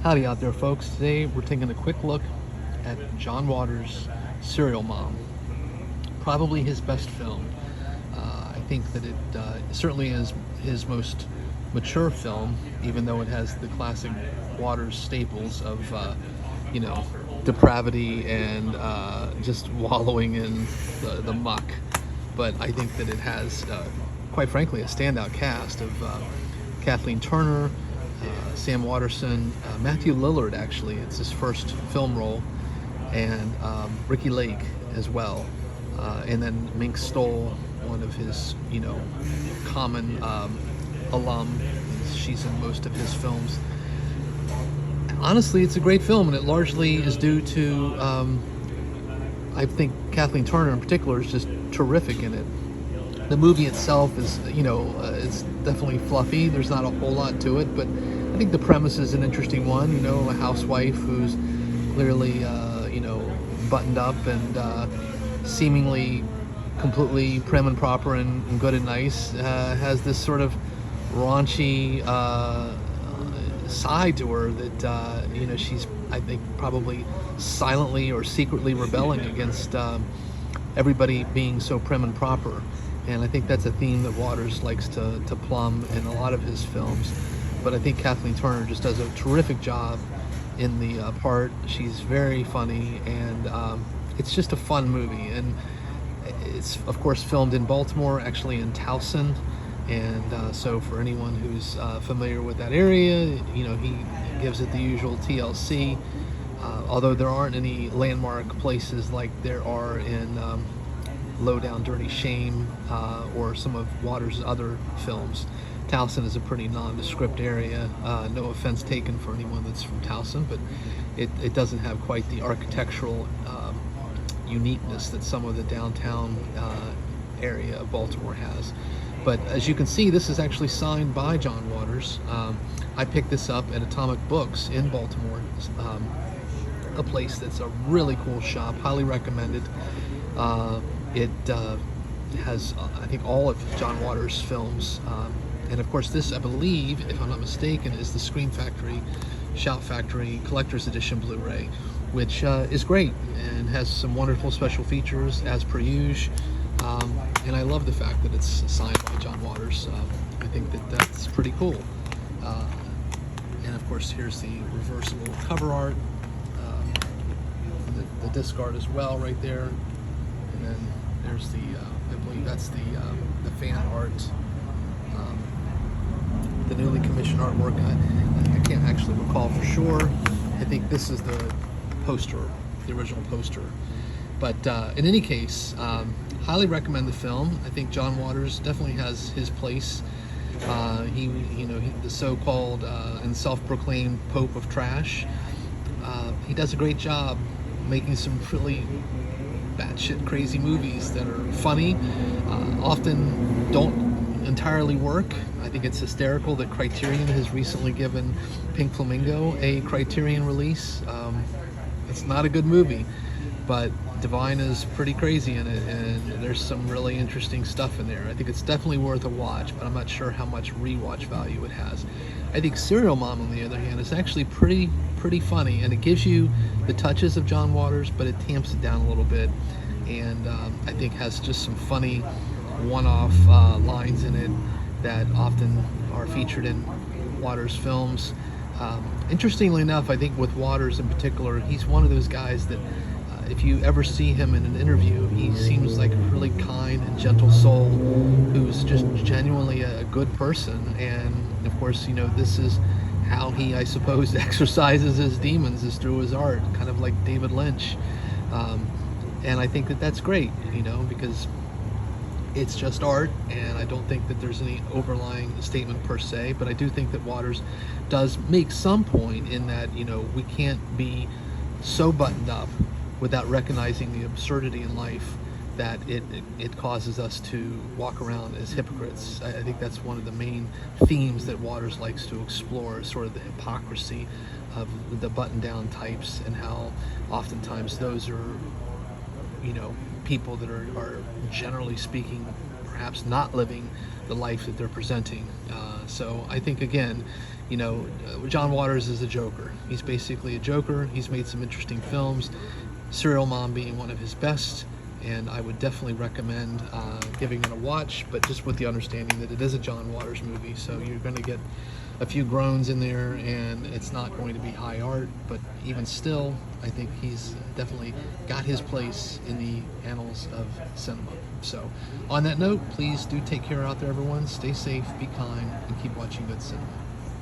Howdy out there, folks. Today we're taking a quick look at John Waters' Serial Mom, probably his best film. I think that it certainly is his most mature film, even though it has the classic Waters staples of, depravity and just wallowing in the muck. But I think that it has, quite frankly, a standout cast of Kathleen Turner, Sam Waterston, Matthew Lillard, actually, it's his first film role, and Ricky Lake as well. And then Mink Stoll, one of his, common alum. She's in most of his films. Honestly, it's a great film, and it largely is due to, I think Kathleen Turner in particular is just terrific in it. The movie itself is, it's definitely fluffy. There's not a whole lot to it, but I think the premise is an interesting one. A housewife who's clearly, buttoned up and seemingly completely prim and proper and good and nice, has this sort of raunchy side to her that, she's, I think, probably silently or secretly rebelling against everybody being so prim and proper. And I think that's a theme that Waters likes to plumb in a lot of his films. But I think Kathleen Turner just does a terrific job in the part. She's very funny, and it's just a fun movie. And it's, of course, filmed in Baltimore, actually in Towson. And so for anyone who's familiar with that area, he gives it the usual TLC. Although there aren't any landmark places like there are in Low Down Dirty Shame or some of Waters' other films. Towson is a pretty nondescript area. No offense taken for anyone that's from Towson, but it doesn't have quite the architectural uniqueness that some of the downtown area of Baltimore has. But as you can see, this is actually signed by John Waters. I picked this up at Atomic Books in Baltimore, a place that's a really cool shop, highly recommended. It has, I think, all of John Waters' films. And of course, this, I believe, if I'm not mistaken, is the Scream Factory, Shout Factory Collector's Edition Blu-ray, which is great and has some wonderful special features, as per usual. And I love the fact that it's signed by John Waters. I think that that's pretty cool. And of course, here's the reversible cover art, the disc art as well, right there. And then there's the, I believe that's the fan art, the newly commissioned artwork. I can't actually recall for sure. I think this is the poster, the original poster. But in any case, highly recommend the film. I think John Waters definitely has his place. The so-called and self-proclaimed Pope of Trash. He does a great job making some really batshit crazy movies that are funny, often don't entirely work. I think it's hysterical that Criterion has recently given Pink Flamingo a Criterion release. It's not a good movie, but Divine is pretty crazy in it, and there's some really interesting stuff in there. I think it's definitely worth a watch, but I'm not sure how much rewatch value it has. I think Serial Mom, on the other hand, is actually pretty funny, and it gives you the touches of John Waters, but it tamps it down a little bit, and I think has just some funny one-off lines in it that often are featured in Waters' films. Interestingly enough, I think with Waters in particular, he's one of those guys that if you ever see him in an interview, he seems like a really kind and gentle soul who's just genuinely a good person. And of course, this is how he, I suppose, exercises his demons, is through his art, kind of like David Lynch. And I think that that's great, because it's just art, and I don't think that there's any overlying statement per se, but I do think that Waters does make some point in that, we can't be so buttoned up without recognizing the absurdity in life that it causes us to walk around as hypocrites. I think that's one of the main themes that Waters likes to explore, sort of the hypocrisy of the button-down types, and how oftentimes those are, people that are generally speaking perhaps not living the life that they're presenting. So I think, again, you know, John Waters is a joker. He's basically a joker. He's made some interesting films, Serial Mom being one of his best, and I would definitely recommend giving it a watch, but just with the understanding that it is a John Waters movie, so you're going to get a few groans in there, and it's not going to be high art, but even still, I think he's definitely got his place in the annals of cinema. So, on that note, please do take care out there, everyone. Stay safe, be kind, and keep watching good cinema.